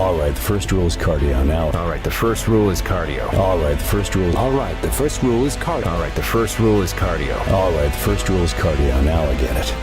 All right, the first rule is cardio now. All right, the first rule is cardio. All right, the first rule. All right, the first rule is cardio. All right, the first rule is cardio. All right, the first rule is cardio. Now I get it.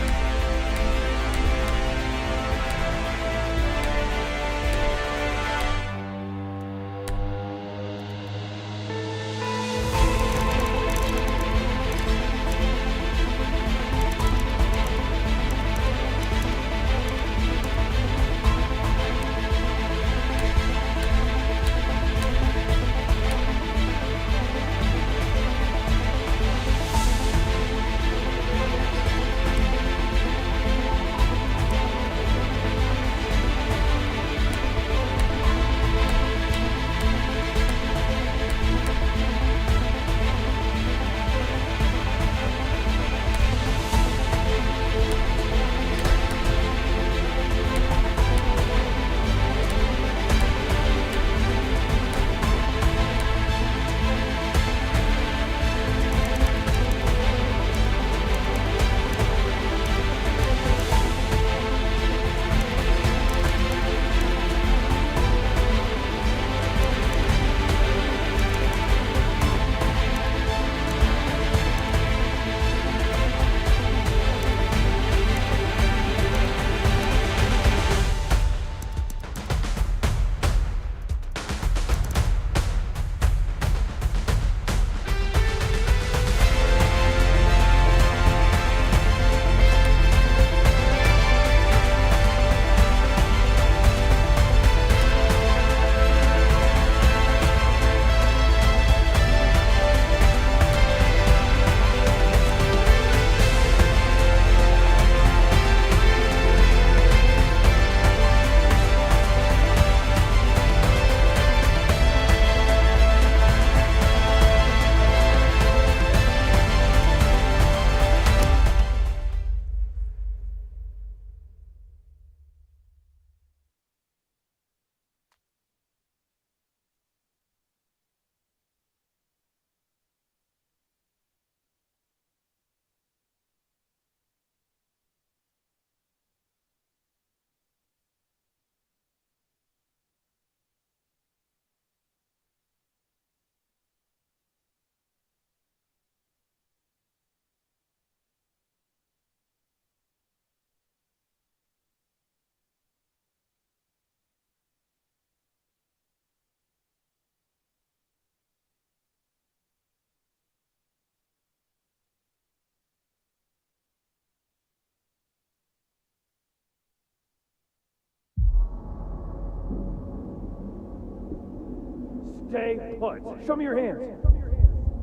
Stay put. Show me your hands.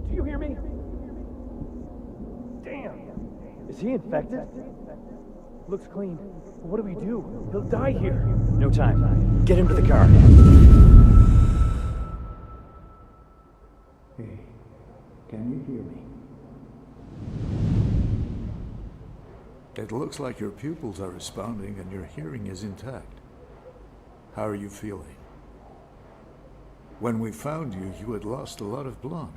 Do you hear me? Damn. Is he infected? Looks clean. What do we do? He'll die here. No time. Get him to the car. Hey, can you hear me? It looks like your pupils are responding and your hearing is intact. How are you feeling? When we found you, you had lost a lot of blood.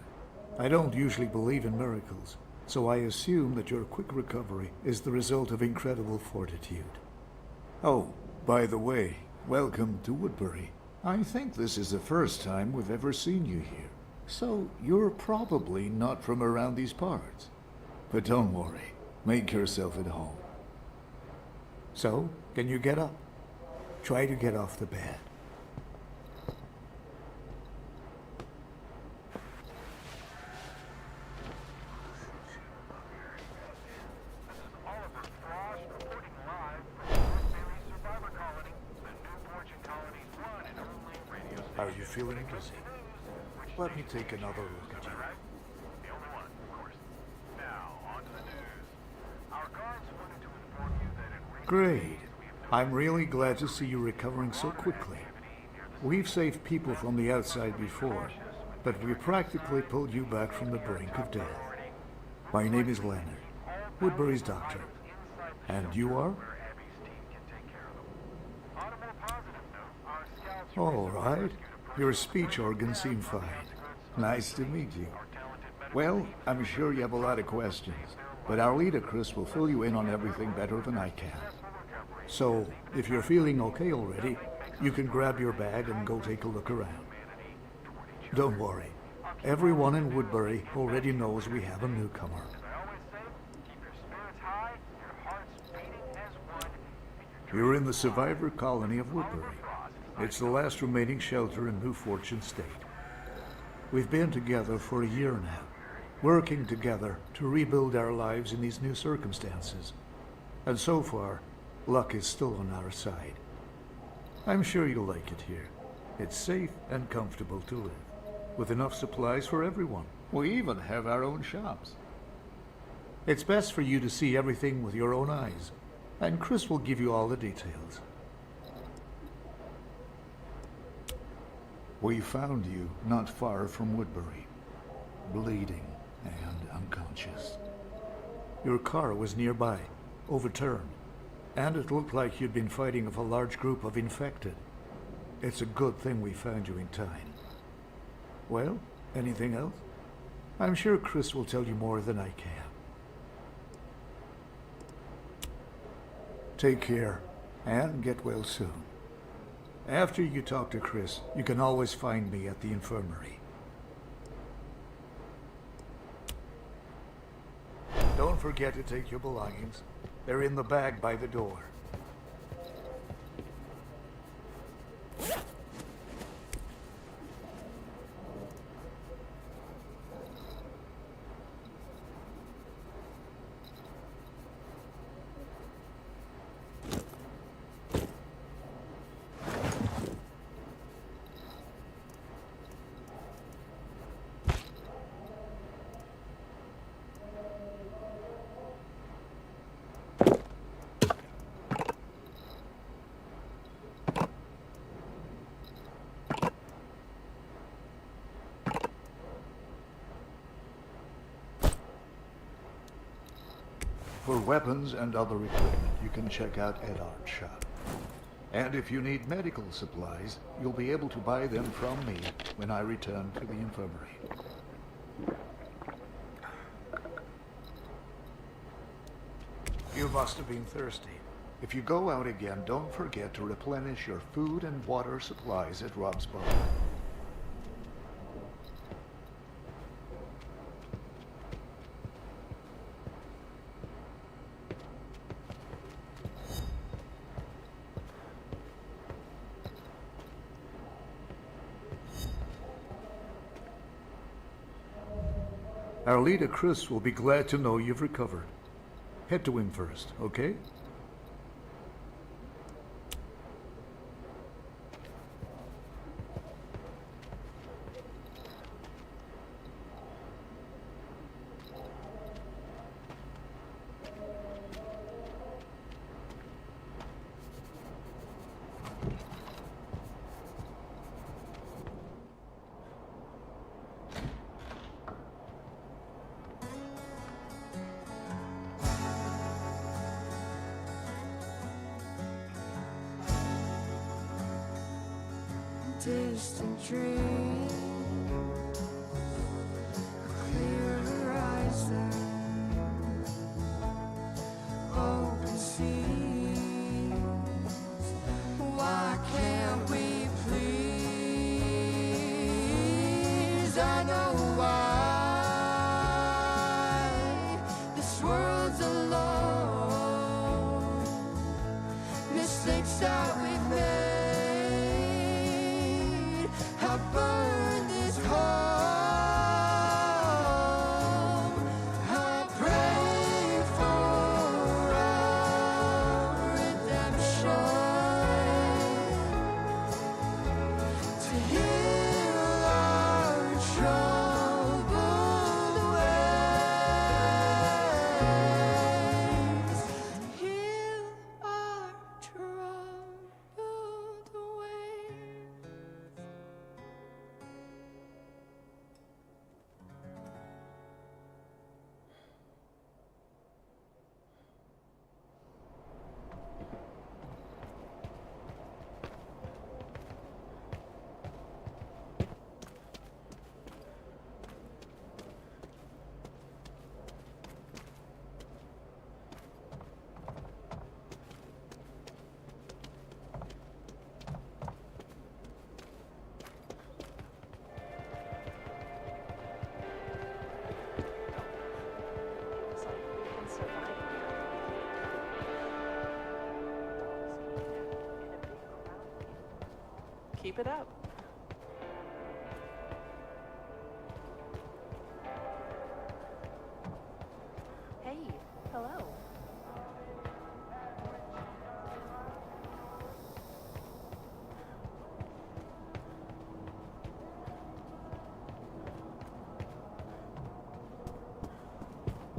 I don't usually believe in miracles, so I assume that your quick recovery is the result of incredible fortitude. Oh, by the way, welcome to Woodbury. I think this is the first time we've ever seen you here, so you're probably not from around these parts. But don't worry, make yourself at home. So, can you get up? Try to get off the bed. Are you feeling dizzy? Let me take another look at you. Great. I'm really glad to see you recovering so quickly. We've saved people from the outside before, but we practically pulled you back from the brink of death. My name is Leonard, Woodbury's doctor. And you are? All right. Your speech organs seem fine. Nice to meet you. Well, I'm sure you have a lot of questions, but our leader, Chris, will fill you in on everything better than I can. So, if you're feeling okay already, You can grab your bag and go take a look around. Don't worry. Everyone in Woodbury already knows we have a newcomer. You're in the survivor colony of Woodbury. It's the last remaining shelter in New Fortune State. We've been together for a year now, working together to rebuild our lives in these new circumstances. And so far, luck is still on our side. I'm sure you'll like it here. It's safe and comfortable to live, with enough supplies for everyone. We even have our own shops. It's best for you to see everything with your own eyes, and Chris will give you all the details. We found you not far from Woodbury, bleeding and unconscious. Your car was nearby, overturned, and it looked like you'd been fighting with a large group of infected. It's a good thing we found you in time. Well, anything else? I'm sure Chris will tell you more than I can. Take care, and get well soon. After you talk to Chris, you can always find me at the infirmary. Don't forget to take your belongings. They're in the bag by the door. For weapons and other equipment, you can check out Edar's shop. And if you need medical supplies, you'll be able to buy them from me when I return to the infirmary. You must have been thirsty. If you go out again, don't forget to replenish your food and water supplies at Rob's Bar. Our leader, Chris, will be glad to know you've recovered. Head to him first, okay? Distant dream, clear horizon, open seas. Why can't we please? I know why this world's alone. Mistakes that we've made. I burn this home. I pray for our redemption, to heal our troubled ways, heal our troubled ways. Keep it up. Hey, hello.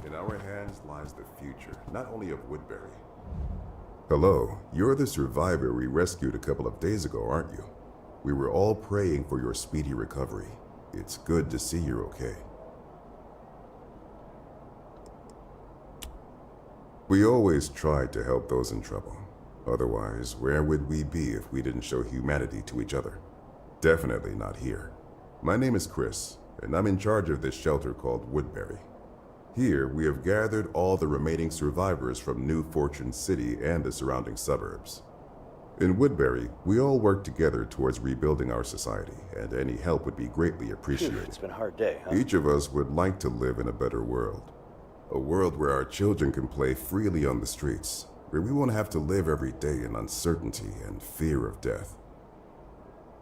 In our hands lies the future, not only of Woodbury. Hello, you're the survivor we rescued a couple of days ago, aren't you? We were all praying for your speedy recovery. It's good to see you're okay. We always tried to help those in trouble. Otherwise, where would we be if we didn't show humanity to each other? Definitely not here. My name is Chris, and I'm in charge of this shelter called Woodbury. Here, we have gathered all the remaining survivors from New Fortune City and the surrounding suburbs. In Woodbury, we all work together towards rebuilding our society, and any help would be greatly appreciated. It's been a hard day, huh? Each of us would like to live in a better world. A world where our children can play freely on the streets, where we won't have to live every day in uncertainty and fear of death.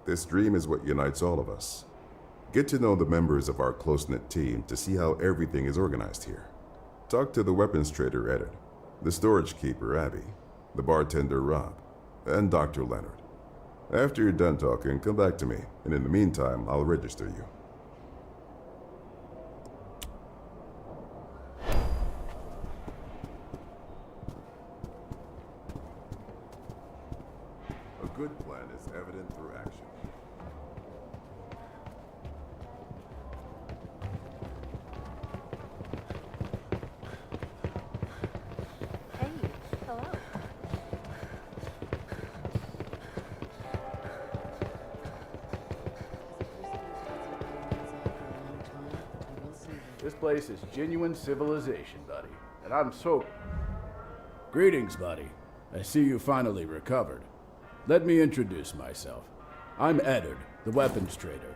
This dream is what unites all of us. Get to know the members of our close-knit team to see how everything is organized here. Talk to the weapons trader, Edit, the storage keeper, Abby, the bartender, Rob, and Dr. Leonard. After you're done talking, come back to me, and in the meantime, I'll register you. A good plan is evident through action. Hey, hello. This place is genuine civilization, buddy. And I'm so... Greetings, buddy. I see you finally recovered. Let me introduce myself. I'm Eddard, the weapons trader.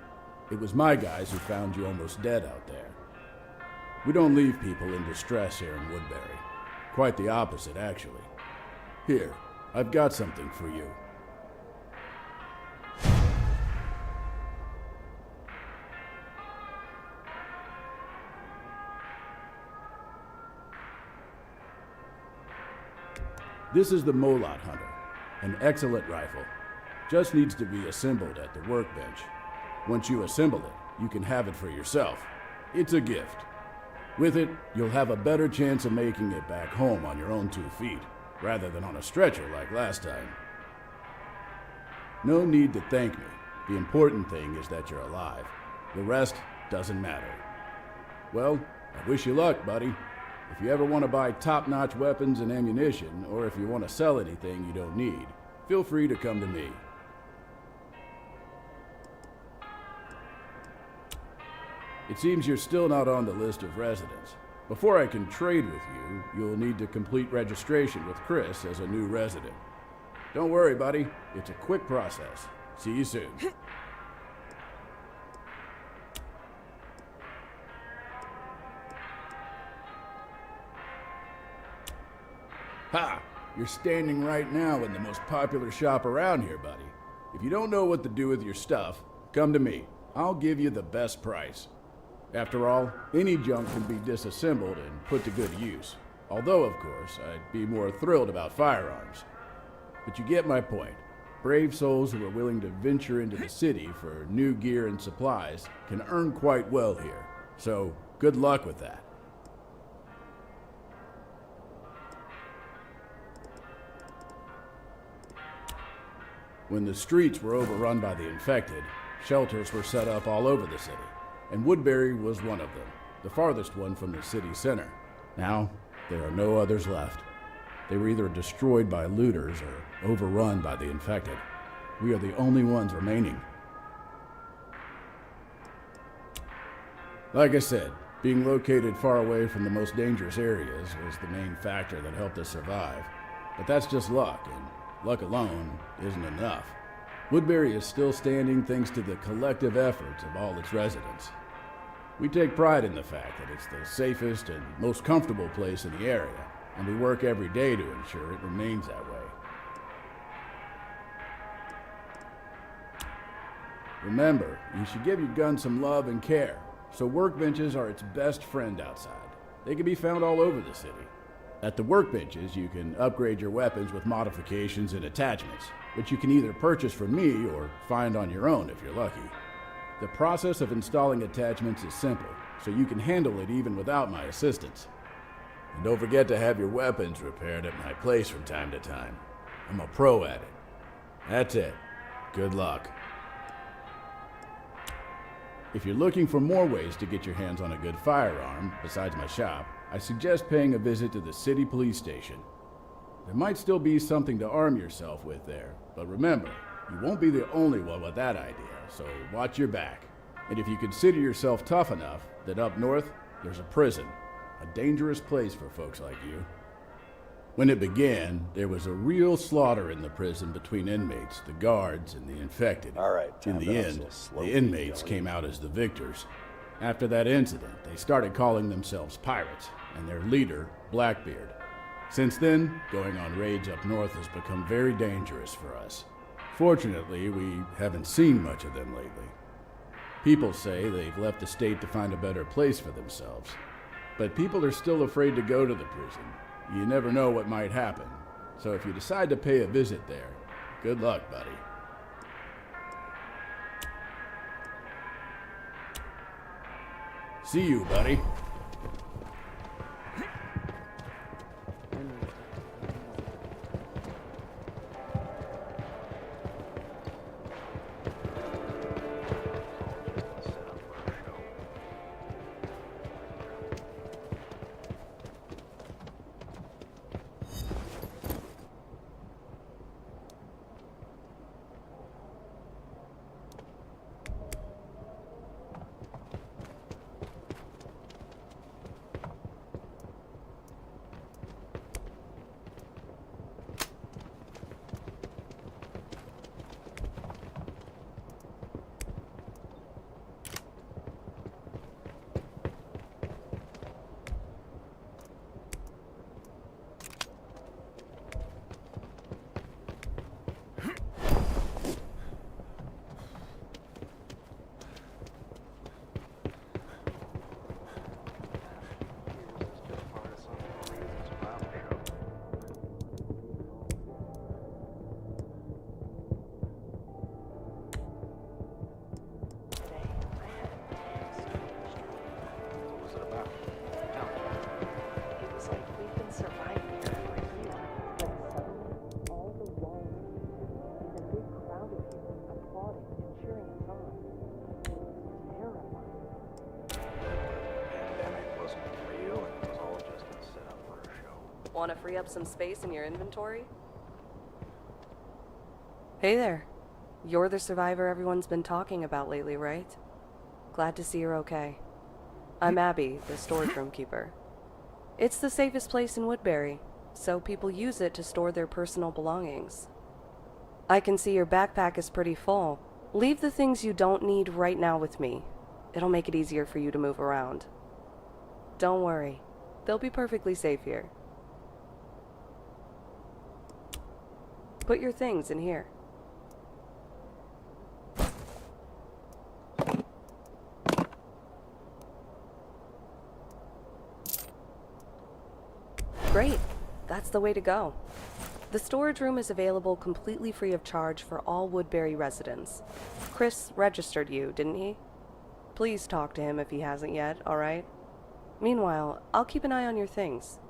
It was my guys who found you almost dead out there. We don't leave people in distress here in Woodbury. Quite the opposite, actually. Here, I've got something for you. This is the Molot Hunter, an excellent rifle. Just needs to be assembled at the workbench. Once you assemble it, you can have it for yourself. It's a gift. With it, you'll have a better chance of making it back home on your own 2 feet, rather than on a stretcher like last time. No need to thank me. The important thing is that you're alive. The rest doesn't matter. Well, I wish you luck, buddy. If you ever want to buy top-notch weapons and ammunition, or if you want to sell anything you don't need, feel free to come to me. It seems you're still not on the list of residents. Before I can trade with you, you'll need to complete registration with Chris as a new resident. Don't worry, buddy. It's a quick process. See you soon. Ha! You're standing right now in the most popular shop around here, buddy. If you don't know what to do with your stuff, come to me. I'll give you the best price. After all, any junk can be disassembled and put to good use. Although, of course, I'd be more thrilled about firearms. But you get my point. Brave souls who are willing to venture into the city for new gear and supplies can earn quite well here. So, good luck with that. When the streets were overrun by the infected, shelters were set up all over the city, and Woodbury was one of them, the farthest one from the city center. Now, there are no others left. They were either destroyed by looters or overrun by the infected. We are the only ones remaining. Like I said, being located far away from the most dangerous areas was the main factor that helped us survive. But that's just luck, and luck alone isn't enough. Woodbury is still standing thanks to the collective efforts of all its residents. We take pride in the fact that it's the safest and most comfortable place in the area, and we work every day to ensure it remains that way. Remember, you should give your gun some love and care, so workbenches are its best friend outside. They can be found all over the city. At the workbenches, you can upgrade your weapons with modifications and attachments, which you can either purchase from me or find on your own if you're lucky. The process of installing attachments is simple, so you can handle it even without my assistance. And don't forget to have your weapons repaired at my place from time to time. I'm a pro at it. That's it. Good luck. If you're looking for more ways to get your hands on a good firearm, besides my shop, I suggest paying a visit to the city police station. There might still be something to arm yourself with there, but remember, you won't be the only one with that idea, so watch your back. And if you consider yourself tough enough, then up north, there's a prison, a dangerous place for folks like you. When it began, there was a real slaughter in the prison between inmates, the guards, and the infected. All right, in the end, the inmates came out as the victors. After that incident, they started calling themselves pirates, and their leader, Blackbeard. Since then, going on raids up north has become very dangerous for us. Fortunately, we haven't seen much of them lately. People say they've left the state to find a better place for themselves. But people are still afraid to go to the prison. You never know what might happen. So if you decide to pay a visit there, good luck, buddy. See you, buddy. Want to free up some space in your inventory? Hey there. You're the survivor everyone's been talking about lately, right? Glad to see you're okay. I'm Abby, the storage room keeper. It's the safest place in Woodbury, so people use it to store their personal belongings. I can see your backpack is pretty full. Leave the things you don't need right now with me. It'll make it easier for you to move around. Don't worry. They'll be perfectly safe here. Put your things in here. Great. That's the way to go. The storage room is available completely free of charge for all Woodbury residents. Chris registered you, didn't he? Please talk to him if he hasn't yet, all right? Meanwhile, I'll keep an eye on your things.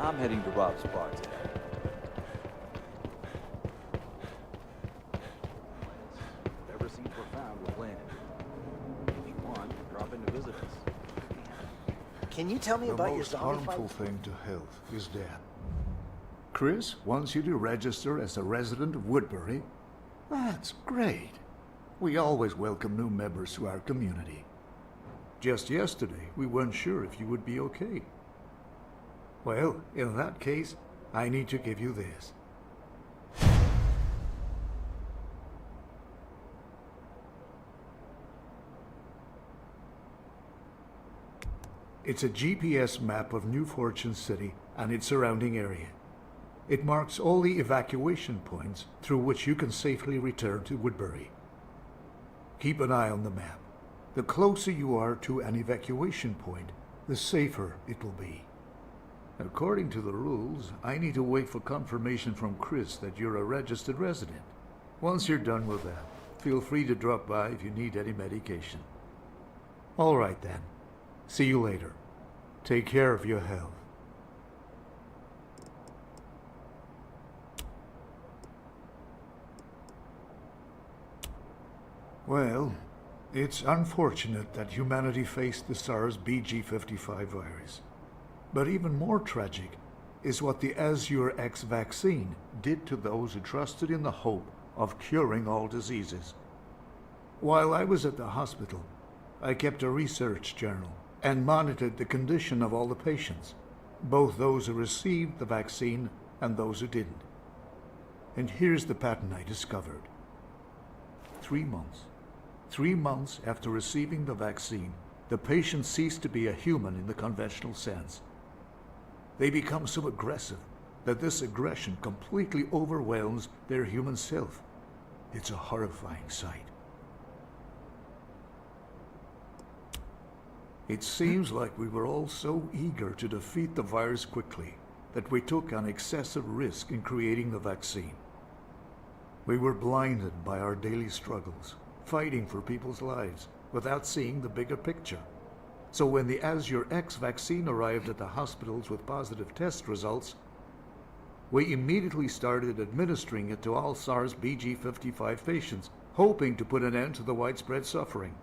I'm heading to Rob's bar today. Whatever seeds were found were planted. If you want, drop in to visit us. Can you tell me The about your most zombie harmful fight? thing to health is death. Chris wants you to register as a resident of Woodbury. That's great. We always welcome new members to our community. Just yesterday, we weren't sure if you would be okay. Well, in that case, I need to give you this. It's a GPS map of New Fortune City and its surrounding area. It marks all the evacuation points through which you can safely return to Woodbury. Keep an eye on the map. The closer you are to an evacuation point, the safer it will be. According to the rules, I need to wait for confirmation from Chris that you're a registered resident. Once you're done with that, feel free to drop by if you need any medication. All right then. See you later. Take care of your health. Well, it's unfortunate that humanity faced the SARS BG55 virus. But even more tragic is what the Azure X vaccine did to those who trusted in the hope of curing all diseases. While I was at the hospital, I kept a research journal and monitored the condition of all the patients, both those who received the vaccine and those who didn't. And here's the pattern I discovered. 3 months. 3 months after receiving the vaccine, the patient ceased to be a human in the conventional sense. They become so aggressive that this aggression completely overwhelms their human self. It's a horrifying sight. It seems like we were all so eager to defeat the virus quickly that we took an excessive risk in creating the vaccine. We were blinded by our daily struggles, fighting for people's lives without seeing the bigger picture. So when the Azure X vaccine arrived at the hospitals with positive test results, we immediately started administering it to all SARS BG55 patients, hoping to put an end to the widespread suffering.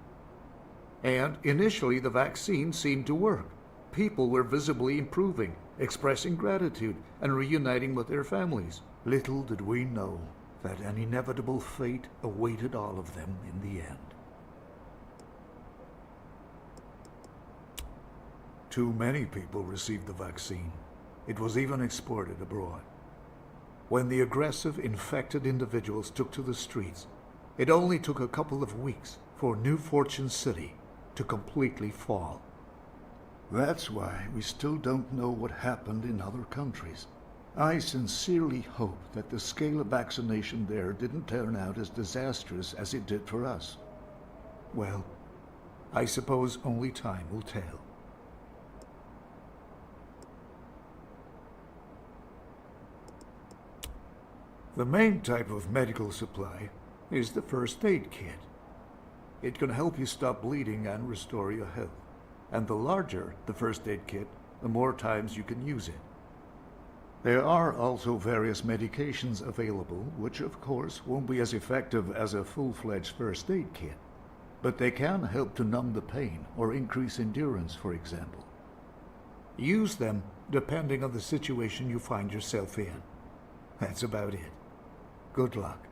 And initially the vaccine seemed to work. People were visibly improving, expressing gratitude, and reuniting with their families. Little did we know that an inevitable fate awaited all of them in the end. Too many people received the vaccine. It was even exported abroad. When the aggressive, infected individuals took to the streets, it only took a couple of weeks for New Fortune City to completely fall. That's why we still don't know what happened in other countries. I sincerely hope that the scale of vaccination there didn't turn out as disastrous as it did for us. Well, I suppose only time will tell. The main type of medical supply is the first aid kit. It can help you stop bleeding and restore your health. And the larger the first aid kit, the more times you can use it. There are also various medications available, which of course won't be as effective as a full-fledged first aid kit, but they can help to numb the pain or increase endurance, for example. Use them depending on the situation you find yourself in. That's about it. Good luck.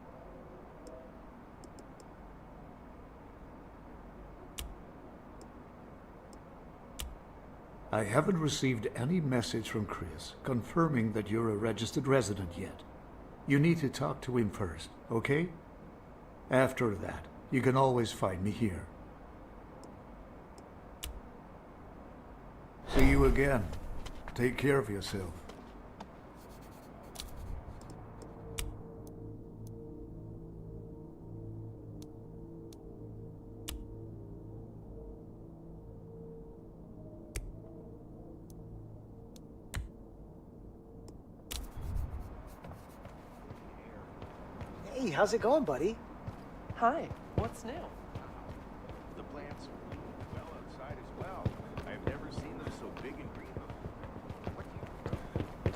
I haven't received any message from Chris confirming that you're a registered resident yet. You need to talk to him first, okay? After that, you can always find me here. See you again. Take care of yourself. Hey, how's it going, buddy? Hi, what's new? The plants are blooming well outside as well. I've never seen them so big and green before. What do you grow?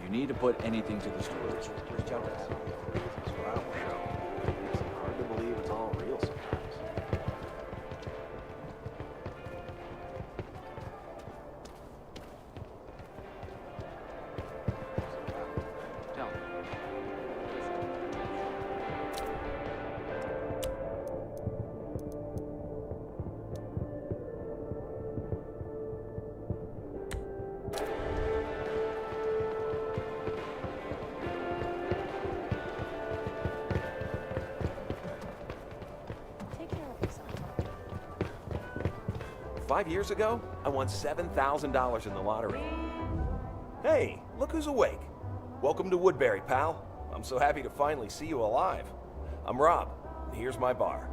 you need to put anything to the storage, just jump it out. That's what I want to know. It's hard to believe it's all real sometimes. Tell me. 5 years ago, I won $7,000 in the lottery. Hey, look who's awake. Welcome to Woodbury, pal. I'm so happy to finally see you alive. I'm Rob, and here's my bar.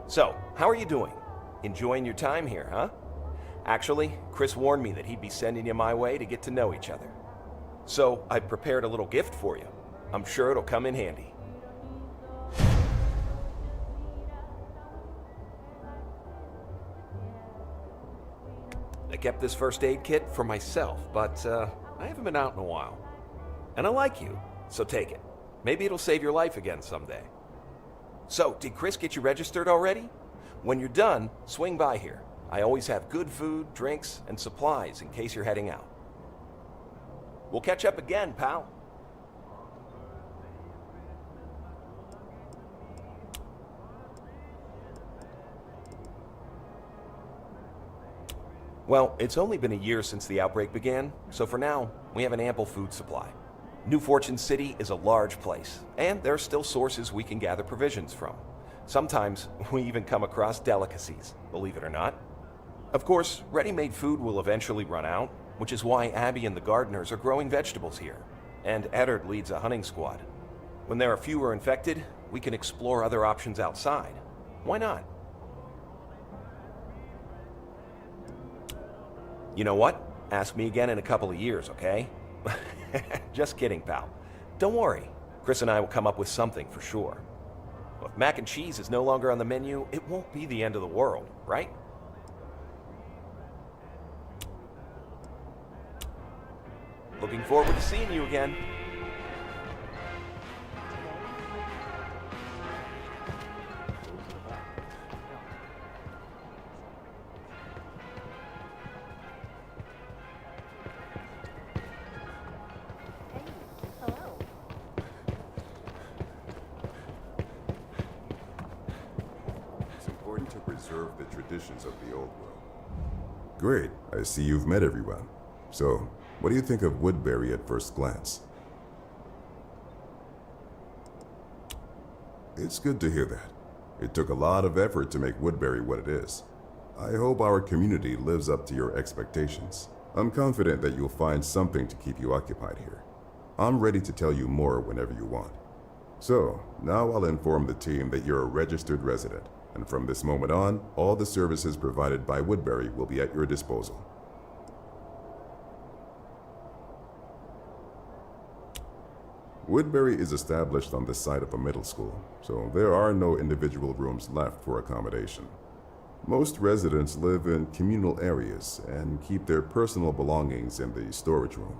So, how are you doing? Enjoying your time here, huh? Actually, Chris warned me that he'd be sending you my way to get to know each other. So, I prepared a little gift for you. I'm sure it'll come in handy. I kept this first aid kit for myself, but I haven't been out in a while. And I like you, so take it. Maybe it'll save your life again someday. So, did Chris get you registered already? When you're done, swing by here. I always have good food, drinks, and supplies in case you're heading out. We'll catch up again, pal. Well, it's only been a year since the outbreak began, so for now, we have an ample food supply. New Fortune City is a large place, and there are still sources we can gather provisions from. Sometimes, we even come across delicacies, believe it or not. Of course, ready-made food will eventually run out, which is why Abby and the gardeners are growing vegetables here, and Eddard leads a hunting squad. When there are fewer infected, we can explore other options outside. Why not? You know what? Ask me again in a couple of years, okay? Just kidding, pal. Don't worry. Chris and I will come up with something for sure. If mac and cheese is no longer on the menu, it won't be the end of the world, right? Looking forward to seeing you again. Preserve the traditions of the old world. Great, I see you've met everyone. So, what do you think of Woodbury at first glance? It's good to hear that. It took a lot of effort to make Woodbury what it is. I hope our community lives up to your expectations. I'm confident that you'll find something to keep you occupied here. I'm ready to tell you more whenever you want. So, now I'll inform the team that you're a registered resident. And from this moment on, all the services provided by Woodbury will be at your disposal. Woodbury is established on the site of a middle school, so there are no individual rooms left for accommodation. Most residents live in communal areas and keep their personal belongings in the storage room.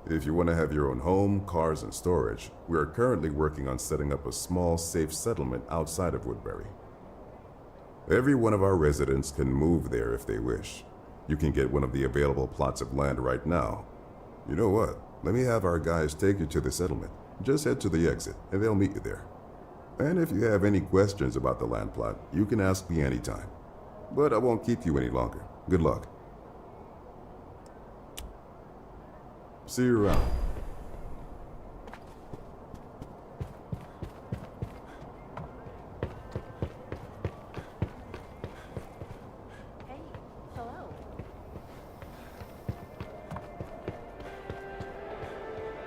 If you want to have your own home, cars, and storage, we are currently working on setting up a small, safe settlement outside of Woodbury. Every one of our residents can move there if they wish. You can get one of the available plots of land right now. You know what? Let me have our guys take you to the settlement. Just head to the exit, and they'll meet you there. And if you have any questions about the land plot, you can ask me anytime. But I won't keep you any longer. Good luck. See you around.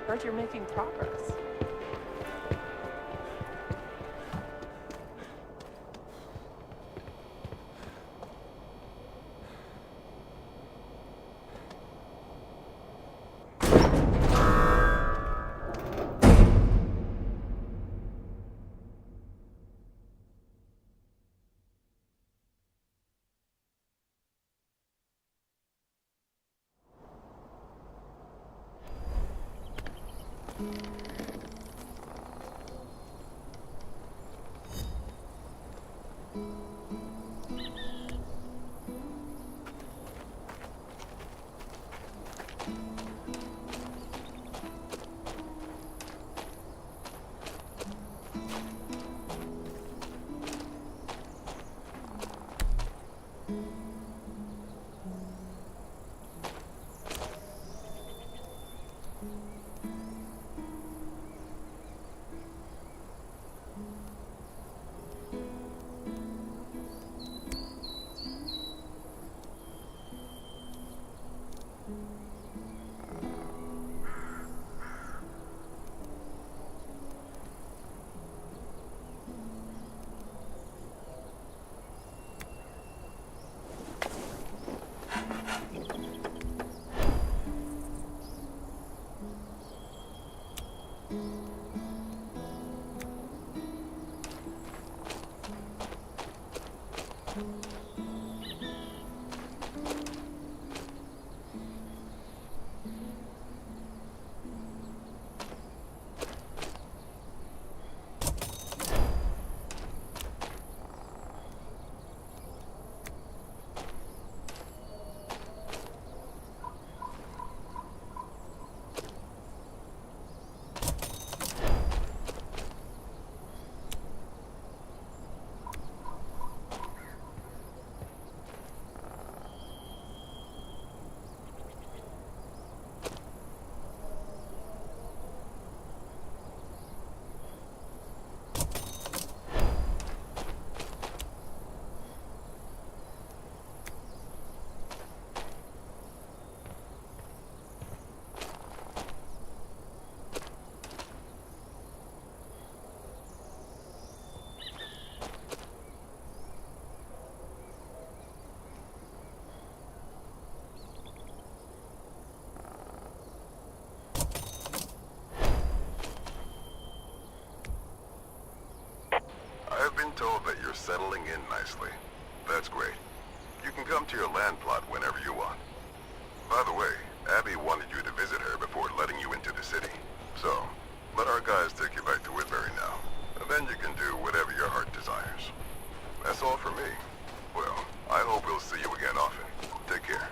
Heard you're making progress. I've been told that you're settling in nicely. That's great. You can come to your land plot whenever you want. By the way, Abby wanted you to visit her before letting you into the city. So, let our guys take you back to Woodbury now. And then you can do whatever your heart desires. That's all for me. Well, I hope we'll see you again often. Take care.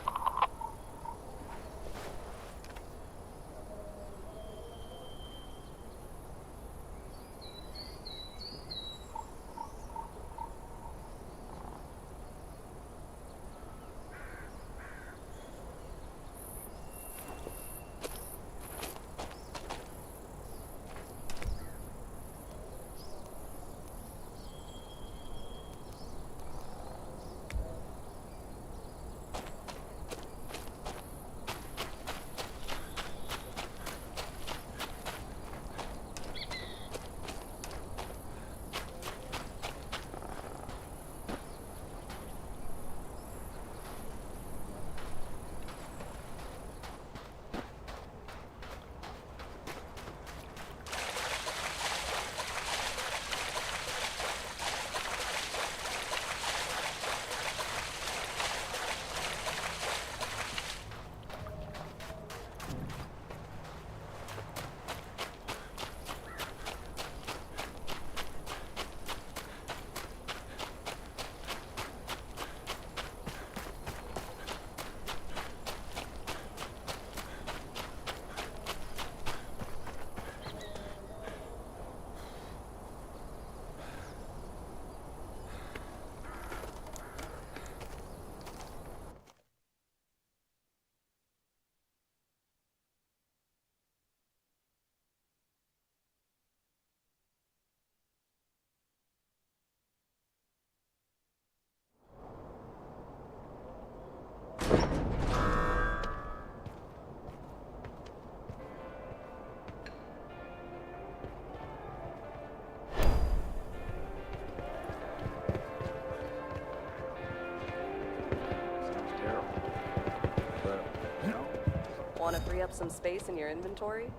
Want to free up some space in your inventory?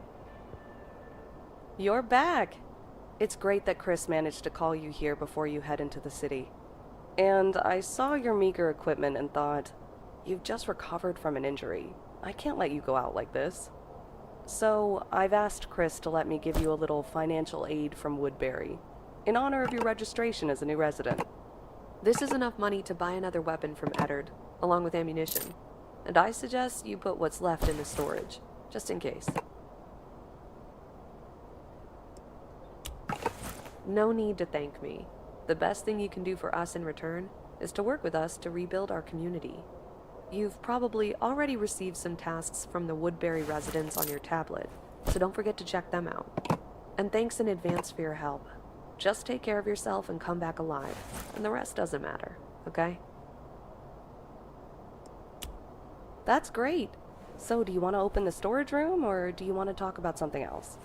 You're back! It's great that Chris managed to call you here before you head into the city. And I saw your meager equipment and thought, you've just recovered from an injury. I can't let you go out like this. So, I've asked Chris to let me give you a little financial aid from Woodbury, in honor of your registration as a new resident. This is enough money to buy another weapon from Eddard, along with ammunition. And I suggest you put what's left into storage, just in case. No need to thank me. The best thing you can do for us in return is to work with us to rebuild our community. You've probably already received some tasks from the Woodbury residents on your tablet, so don't forget to check them out. And thanks in advance for your help. Just take care of yourself and come back alive, and the rest doesn't matter, okay? That's great! So, do you want to open the storage room, or do you want to talk about something else?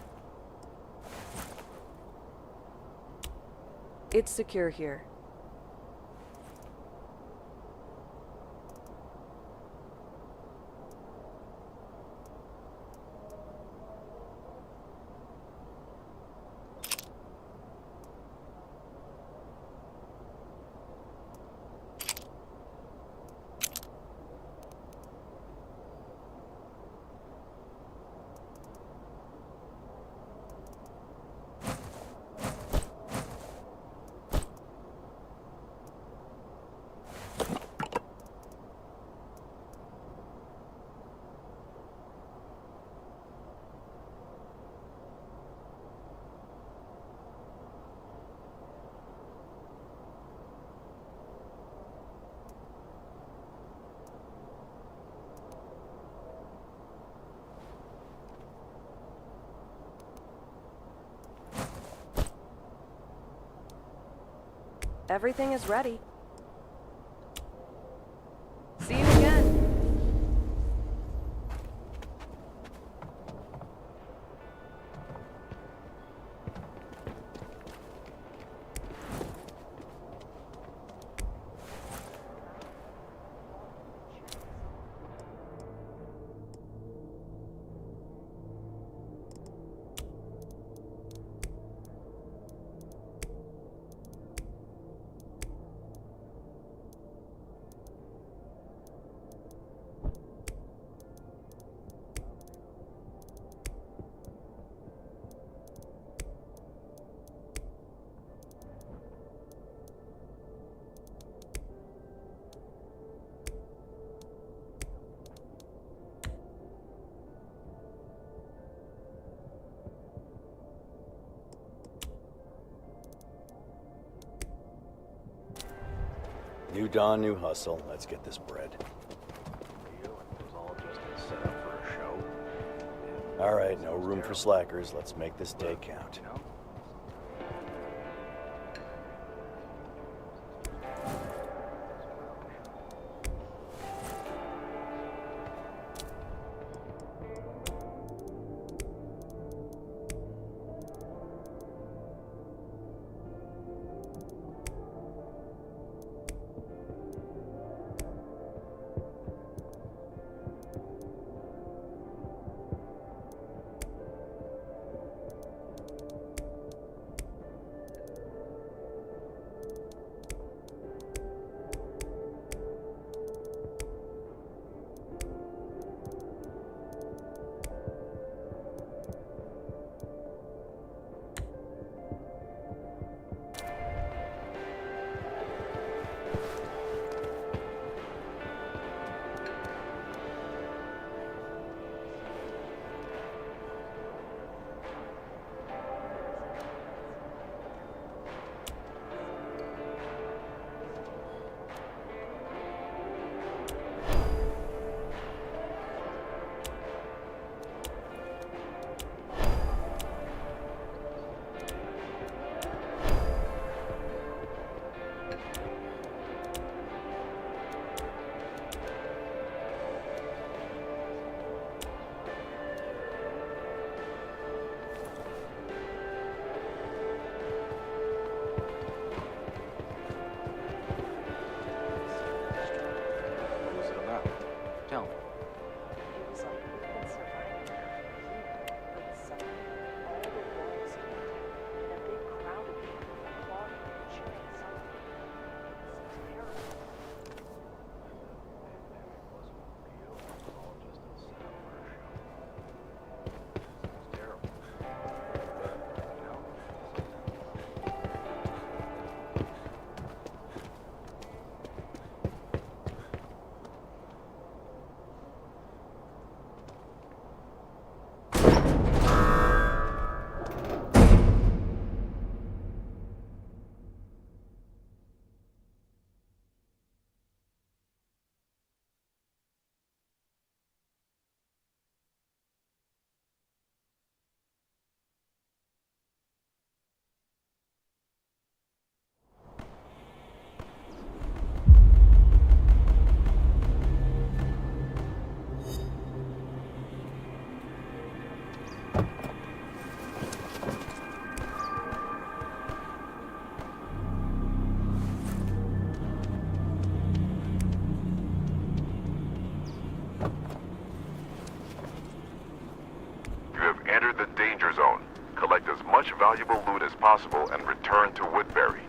It's secure here. Everything is ready. See you again. New dawn, new hustle. Let's get this bread. It was all just a setup for a show. All right, no room for slackers. Let's make this day count. valuable loot as possible and return to Woodbury.